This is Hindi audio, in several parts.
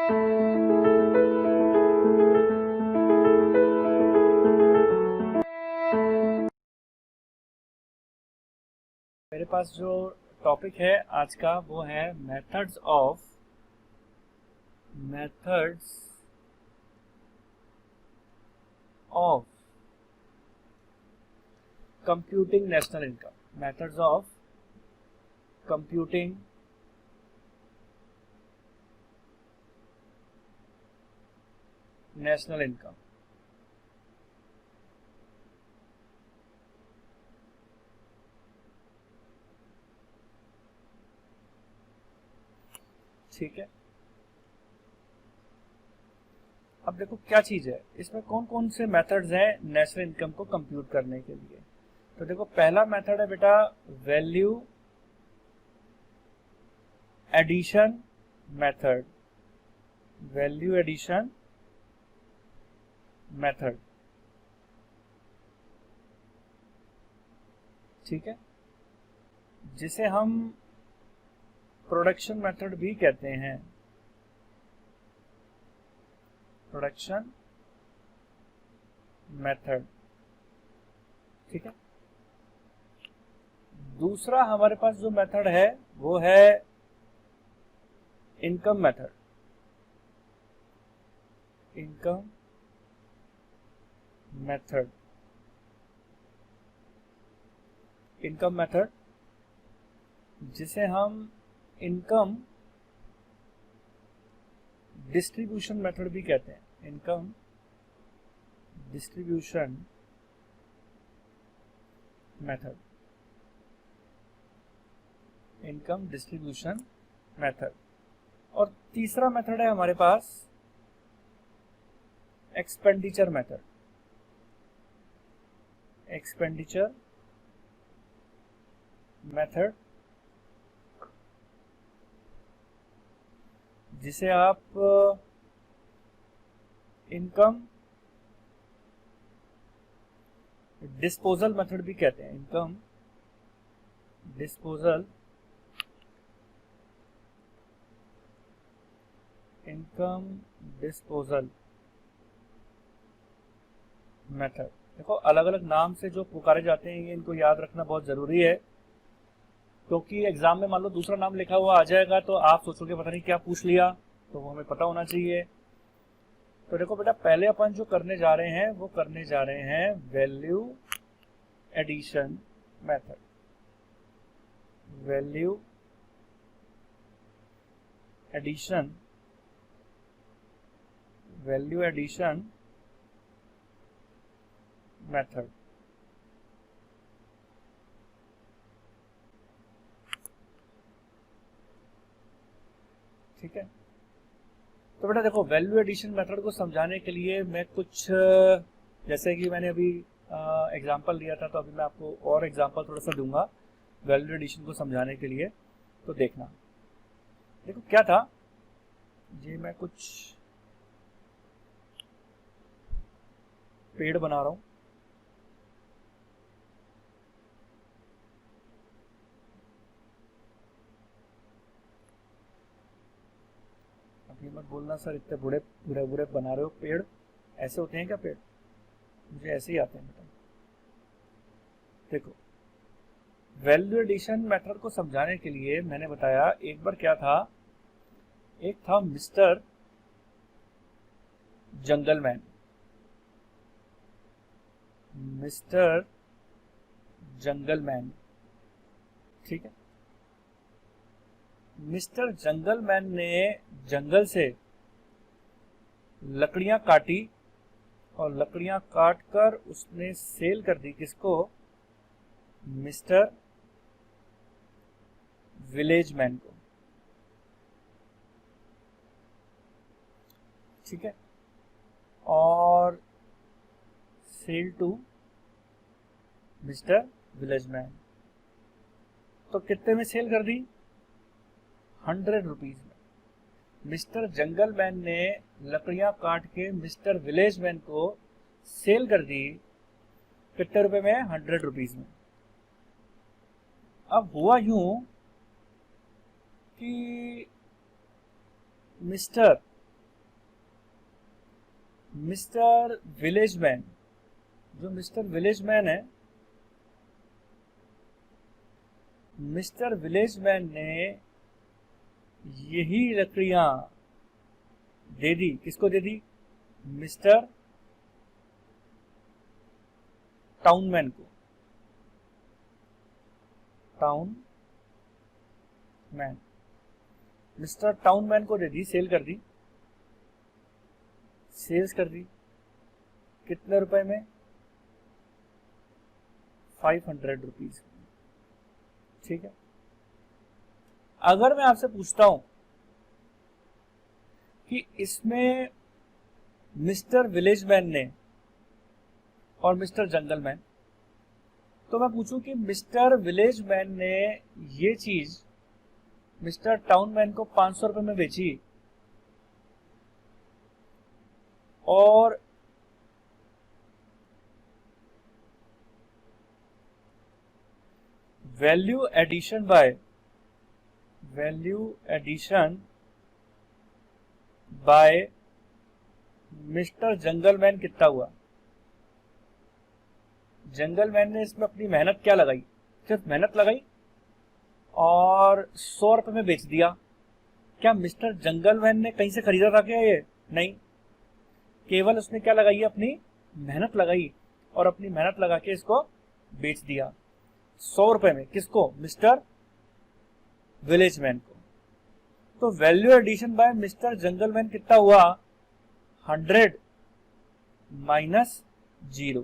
मेरे पास जो टॉपिक है आज का वो है methods of computing national income. Methods of computing national income. ठीक है, अब देखो क्या चीज है इसमें, कौन कौन से मेथड्स हैं नेशनल इनकम को कंप्यूट करने के लिए। तो देखो पहला मेथड है बेटा value addition method. Value addition method, ठीक है, जिसे हम प्रोडक्शन मेथड भी कहते हैं। प्रोडक्शन मेथड, ठीक है। दूसरा हमारे पास जो मेथड है वो है income method. Income method, income method जिसे हम इनकम डिस्ट्रीब्यूशन मेथड भी कहते हैं। Income distribution method, income distribution method. और तीसरा मेथड है हमारे पास एक्सपेंडिचर मेथड। एक्सपेंडिचर मेथड जिसे आप इनकम डिस्पोजल मेथड भी कहते हैं। Income disposal, income disposal method. देखो अलग अलग नाम से जो पुकारे जाते हैं ये इनको याद रखना बहुत जरूरी है, क्योंकि एग्जाम में मान लो दूसरा नाम लिखा हुआ आ जाएगा तो आप सोचोगे पता नहीं क्या पूछ लिया, तो वो हमें पता होना चाहिए। तो देखो बेटा पहले अपन जो करने जा रहे हैं वो करने जा रहे हैं value addition method. Value addition, value addition method, ठीक है। तो बेटा देखो वैल्यू एडिशन मेथड को समझाने के लिए मैं कुछ, जैसे कि मैंने अभी एग्जांपल दिया था, तो अभी मैं आपको और एग्जांपल थोड़ा सा दूंगा वैल्यू एडिशन को समझाने के लिए। तो देखना, देखो क्या था, ये मैं कुछ पेड़ बना रहा हूं। अभी मत बोलना सर इतने बुरे बुरे बुरे बना रहे हो पेड़, ऐसे होते हैं क्या पेड़? मुझे ऐसे ही आते हैं बेटा। देखो वैल्यू एडिशन मेथड को समझाने के लिए मैंने बताया, एक बार क्या था, एक था मिस्टर जंगलमैन। मिस्टर जंगलमैन, ठीक है। मिस्टर जंगलमैन ने जंगल से लकड़ियां काटी और लकड़ियां काटकर उसने सेल कर दी, किसको? मिस्टर विलेजमैन को, ठीक है। और सेल टू मिस्टर विलेजमैन, तो कितने में सेल कर दी? 100 रुपीज में। मिस्टर जंगलमैन ने लकड़ियां काट के मिस्टर विलेजमैन को सेल कर दी कितने रुपए में? 100 रुपीज में। अब हुआ यूं कि मिस्टर मिस्टर विलेजमैन, जो मिस्टर विलेजमैन है, मिस्टर विलेजमैन ने यही लकड़ियां दे दी, किसको दे दी? मिस्टर टाउनमैन को। टाउनमैन, मिस्टर टाउनमैन को दे दी, सेल कर दी, सेल्स कर दी। कितने रुपए में? 500 रुपीज। ठीक है। अगर मैं आपसे पूछता हूं कि इसमें मिस्टर विलेजमैन ने और मिस्टर जंगलमैन, तो मैं पूछूं कि मिस्टर विलेजमैन ने ये चीज मिस्टर टाउनमैन को 500 रुपए में बेची और वैल्यू एडिशन बाय मिस्टर जंगलमैन कितना हुआ? जंगलमैन ने इसमें अपनी मेहनत क्या लगाई? सिर्फ मेहनत लगाई और 100 रुपए में बेच दिया। क्या मिस्टर जंगलमैन ने कहीं से खरीदा था क्या ये? नहीं, केवल उसने क्या लगाई? अपनी मेहनत लगाई और अपनी मेहनत लगा के इसको बेच दिया 100 रुपए में। किसको? मिस्टर विलेजमैन को। तो वैल्यू एडिशन बाय मिस्टर जंगलमैन कितना हुआ? 100 माइनस 0।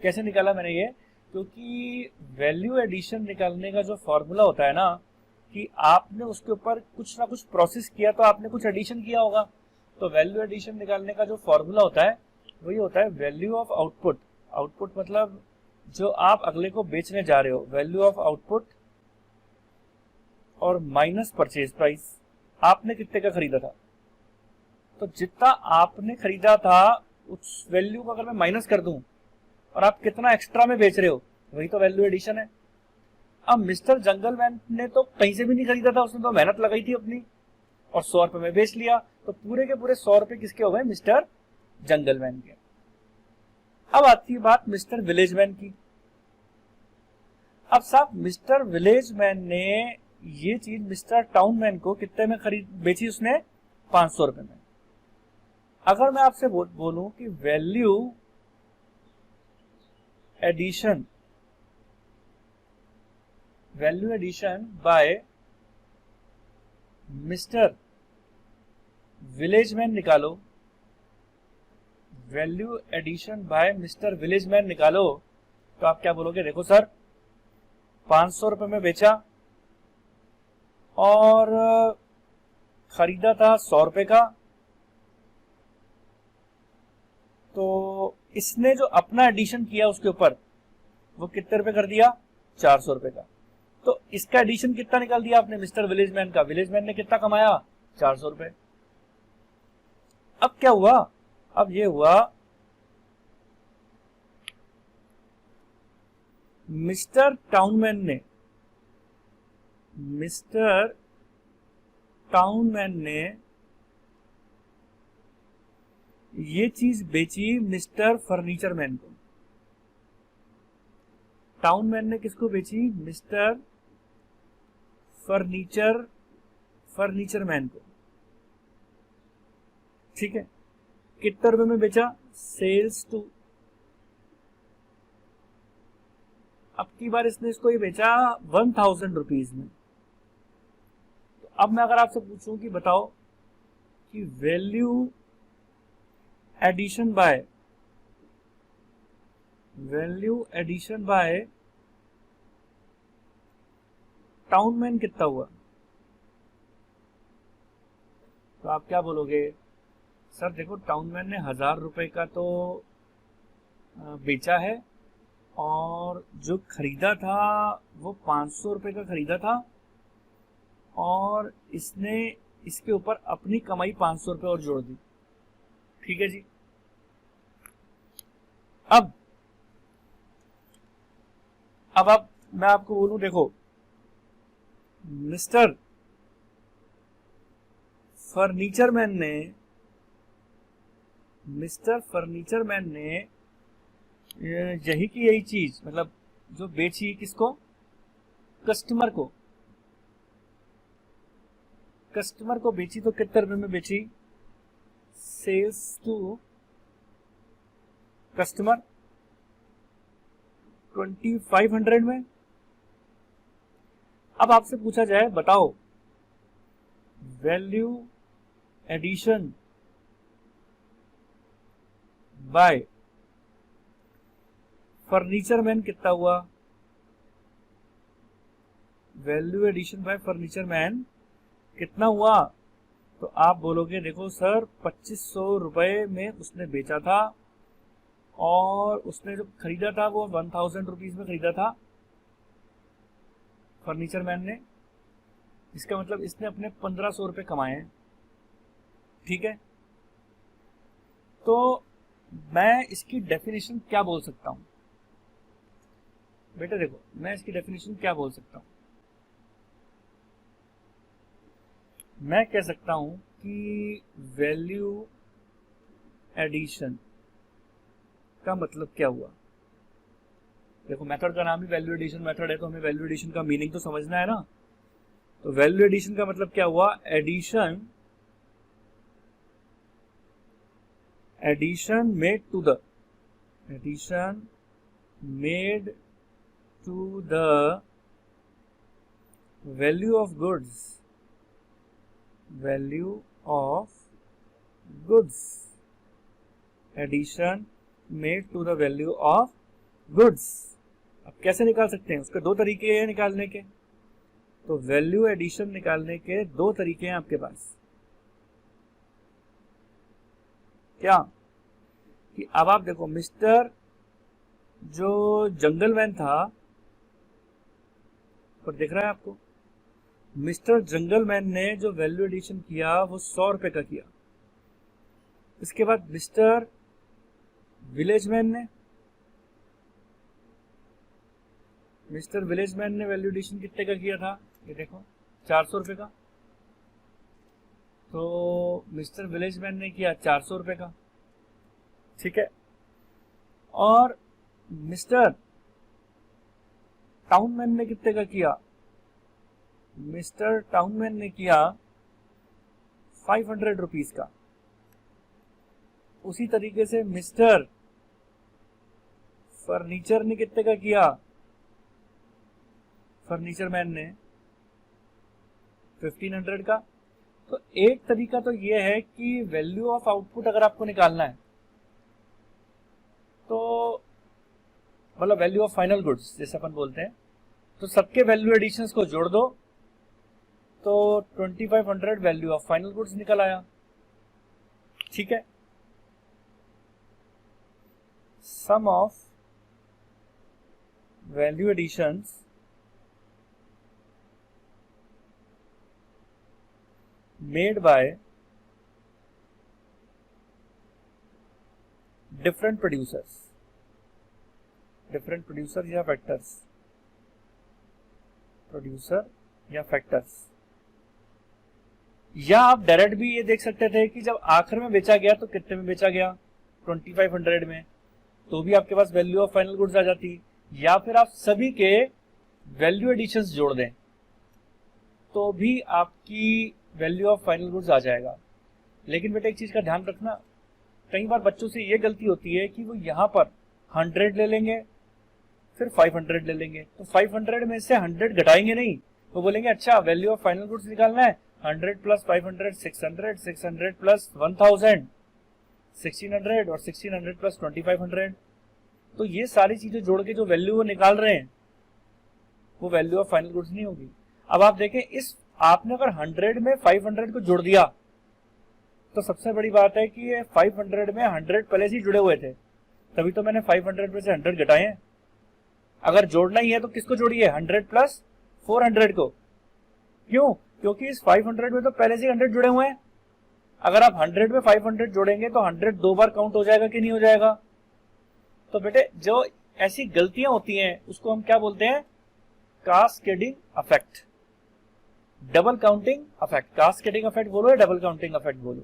कैसे निकाला मैंने ये? क्योंकि वैल्यू एडिशन निकालने का जो फॉर्मूला होता है ना, कि आपने उसके ऊपर कुछ ना कुछ प्रोसेस किया तो आपने कुछ एडिशन किया होगा। तो वैल्यू एडिशन निकालने का जो फॉर्मूला होता है वही होता है वैल्यू ऑफ आउटपुट। आउटपुट मतलब जो आप अगले को बेचने जा रहे हो, वैल्यू ऑफ आउटपुट और माइनस परचेज प्राइस। आपने कितने का खरीदा था, तो जितना आपने खरीदा था उस वैल्यू को अगर मैं माइनस कर दूं और आप कितना एक्स्ट्रा में बेच रहे हो, वही तो वैल्यू एडिशन है। अब मिस्टर जंगलमैन ने तो कहीं से भी नहीं खरीदा था, उसने तो मेहनत लगाई थी अपनी और 100 रुपए में बेच लिया। तो पूरे के पूरे 100 रुपए किसके हो गए? मिस्टर जंगलमैन के। अब आती है बात मिस्टर विलेजमैन की। अब साहब मिस्टर विलेजमैन ने ये चीज मिस्टर टाउनमैन को कितने में खरीद बेची? उसने 500 रुपए में। अगर मैं आपसे बोलूं कि वैल्यू एडिशन बाय मिस्टर विलेजमैन निकालो, वैल्यू एडिशन बाय मिस्टर विलेजमैन निकालो, तो आप क्या बोलोगे? देखो सर, 500 रुपए में बेचा और खरीदा था 100 रुपए का, तो इसने जो अपना एडिशन किया उसके ऊपर वो कितने रुपए कर दिया? 400 रुपए का। तो इसका एडिशन कितना निकाल दिया आपने? मिस्टर विलेजमैन का। विलेजमैन ने कितना कमाया? 400 रुपए। अब क्या हुआ? अब ये हुआ मिस्टर टाउनमैन ने ये चीज बेची मिस्टर फर्नीचरमैन को। टाउनमैन ने किसको बेची? मिस्टर फर्नीचरमैन को। ठीक है। कितने रुपए में बेचा? Sales two. अब की बार इसने इसको ये बेचा 1000 रुपीज में। तो अब मैं अगर आपसे पूछूं कि बताओ कि वैल्यू एडिशन बाय टाउनमैन कितना हुआ, तो आप क्या बोलोगे? सर देखो, टाउनमैन ने 1000 रुपए का तो बेचा है और जो खरीदा था वो 500 रुपए का खरीदा था और इसने इसके ऊपर अपनी कमाई 500 रुपए और जोड़ दी। ठीक है जी। अब मैं आपको बोलूं, देखो, मिस्टर फर्नीचरमैन ने मिस्टर फर्नीचर मैन ने यही की यही चीज, मतलब जो बेची किसको, कस्टमर को, कस्टमर को बेची तो कितने रुपए में बेची, सेल्स टू कस्टमर 2500 में। अब आपसे पूछा जाए बताओ value addition by furniture man कितना हुआ, value addition by furniture man कितना हुआ, तो आप बोलोगे देखो सर 2500 रुपए में उसने बेचा था और उसने जो खरीदा था वो 1000 रुपीज में खरीदा था फर्नीचर मैन ने। इसका मतलब इसने अपने 1500 रुपए कमाए हैं, ठीक है। तो मैं इसकी डेफिनेशन क्या बोल सकता हूं बेटा, देखो मैं इसकी डेफिनेशन क्या बोल सकता हूं, मैं कह सकता हूं कि वैल्यू एडिशन का मतलब क्या हुआ। देखो मेथड का नाम ही वैल्यू एडिशन मेथड है, तो हमें वैल्यू एडिशन का मीनिंग तो समझना है ना। तो वैल्यू एडिशन का मतलब क्या हुआ, addition made to the value of goods, addition made to the value of goods. अब कैसे निकाल सकते हैं, उसके दो तरीके हैं निकालने के। तो वैल्यू एडिशन निकालने के दो तरीके हैं आपके पास। क्या कि अब आप देखो मिस्टर जो जंगलमैन था, पर दिख रहा है आपको, मिस्टर जंगलमैन ने जो वैल्यू एडिशन किया वो 100 रुपए का किया। इसके बाद मिस्टर विलेजमैन ने वैल्यू एडिशन कितने का किया था, ये देखो 400 रुपए का। तो मिस्टर विलेजमैन ने किया 400 रुपए का, ठीक है। और मिस्टर टाउनमैन ने कितने का किया, मिस्टर टाउनमैन ने किया 500 रुपीज का। उसी तरीके से मिस्टर फर्नीचर ने कितने का किया, फर्नीचर मैन ने 1500 का। तो एक तरीका तो ये है कि वैल्यू ऑफ आउटपुट अगर आपको निकालना है तो मतलब वैल्यू ऑफ फाइनल गुड्स जैसे अपन बोलते हैं, तो सबके वैल्यू एडिशंस को जोड़ दो तो 2500 वैल्यू ऑफ फाइनल गुड्स निकल आया, ठीक है। Sum of value additions made by different producers या फैक्टर्स, या आप डायरेक्ट भी ये देख सकते थे कि जब आखिर में बेचा गया तो कितने में बेचा गया, 2500 में, तो भी आपके पास वैल्यू ऑफ फाइनल गुड्स आ जाती। या फिर आप सभी के वैल्यू एडिशंस जोड़ दें तो भी आपकी वैल्यू ऑफ फाइनल गुड्स आ जाएगा। लेकिन बेटा एक चीज का ध्यान रखना, कई बार बच्चों से ये गलती होती है कि वो यहां पर 100 ले लेंगे फिर 500 ले लेंगे, तो 500 में से 100 घटाएंगे नहीं, वो बोलेंगे अच्छा वैल्यू ऑफ फाइनल गुड्स निकालना है, 100 प्लस 500 600, 600 प्लस 1000 1600 और 1600 प्लस 2500। तो ये सारी चीजें जोड़ के जो वैल्यू वो निकाल रहे हैं वो वैल्यू ऑफ फाइनल गुड्स नहीं होगी। अब आप देखें, इस आपने अगर 100 में 500 को जोड़ दिया तो सबसे बड़ी बात है कि ये 500 में 100 पहले से ही जुड़े हुए थे, तभी तो मैंने 500 में से 100 घटाए हैं। अगर जोड़ना ही है तो किसको जोड़िए, 100 प्लस 400 को। क्यों, क्योंकि इस 500 में तो पहले से 100 जुड़े हुए हैं। अगर आप 100 में 500 जोड़ेंगे तो 100 दो बार काउंट हो जाएगा कि नहीं हो जाएगा। तो बेटे जो ऐसी गलतियां होती हैं उसको हम क्या बोलते हैं, cascading effect, double counting effect. Cascading effect बोलो या डबल काउंटिंग इफेक्ट बोलो।